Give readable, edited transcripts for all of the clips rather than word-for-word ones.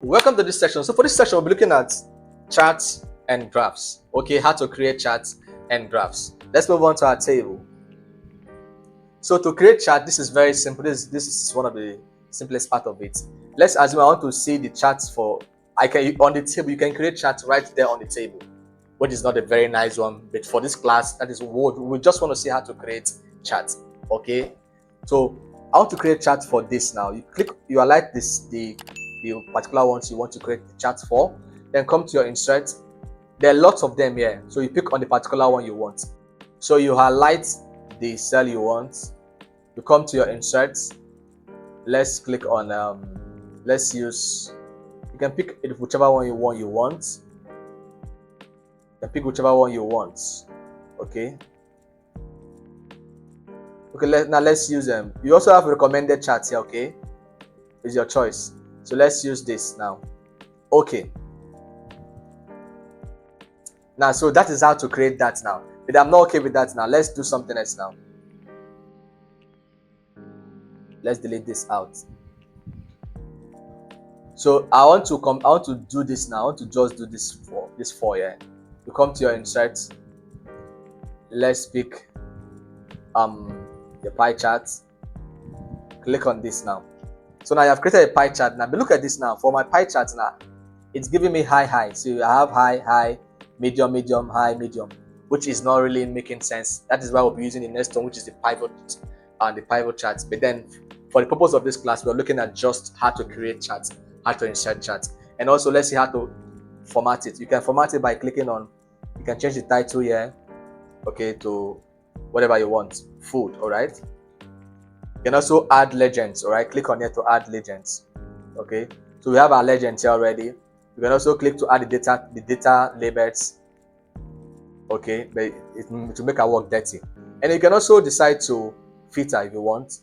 Welcome to this section. So for this section, we'll be looking at charts and graphs. Okay, how to create charts and graphs. Let's move on to our table. So to create chart, this is very simple. This is one of the simplest part of it. Let's assume I want to see the charts for, on the table, you can create charts right there on the table, which is not a very nice one. But for this class, that is what we just want to see how to create charts. Okay, so I want to create chart for this now. You highlight the particular ones you want to create the chart for, then come to your insert. There are lots of them here, so you pick on the particular one you want. So you highlight the cell you want, you come to your inserts. Let's click on let's use, you can pick whichever one you want. You can pick whichever one you want. Okay, now let's use them. You also have recommended charts here. Okay, it's your choice. So let's use this now. Okay, now so that is how to create that now. But I'm not okay with that now. Let's do something else now. Let's delete this out. So I want to do this now. I want to just do this for here. You come to your insert. Let's pick the pie chart. Click on this now. So now I have created a pie chart. Now, but look at this now. For my pie chart now, it's giving me high. So I have high, medium, high, medium, which is not really making sense. That is why we'll be using the next one, which is the pivot and the pivot charts. But then, for the purpose of this class, we're looking at just how to create charts, how to insert charts, and also let's see how to format it. You can format it by clicking on. You can change the title here, okay, to whatever you want. Food, all right. You can also add legends, all right. Click on here to add legends. Okay, so we have our legends here already. You can also click to add the data labels. Okay, but to make our work dirty. And you can also decide to filter if you want.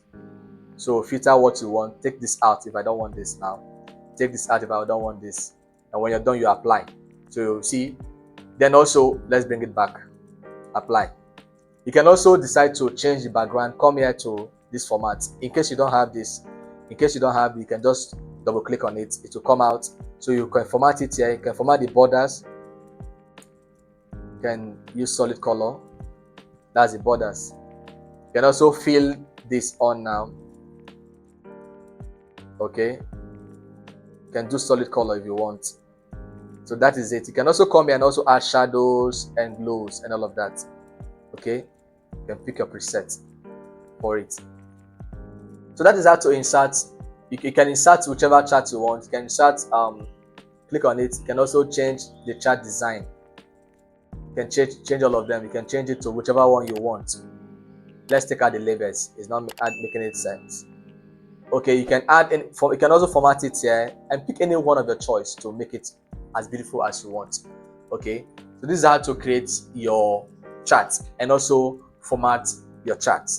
So filter what you want. Take this out if I don't want this now. Take this out if I don't want this. And when you're done, you apply. So you see. Then also let's bring it back. Apply. You can also decide to change the background. Come here to this format. In case you don't have this, you can just double click on it. It will come out. So you can format it here. You can format the borders. You can use solid color. That's the borders. You can also fill this on now. Okay. You can do solid color if you want. So that is it. You can also come here and also add shadows and glows and all of that. Okay. You can pick your preset for it. So that is how to insert. You can insert whichever chart you want. You can insert, click on it. You can also change the chart design. You can change all of them. You can change it to whichever one you want. Let's take out the labels. It's not making any sense. Okay, you can you can also format it here and pick any one of your choice to make it as beautiful as you want. Okay, so this is how to create your chart and also format your charts.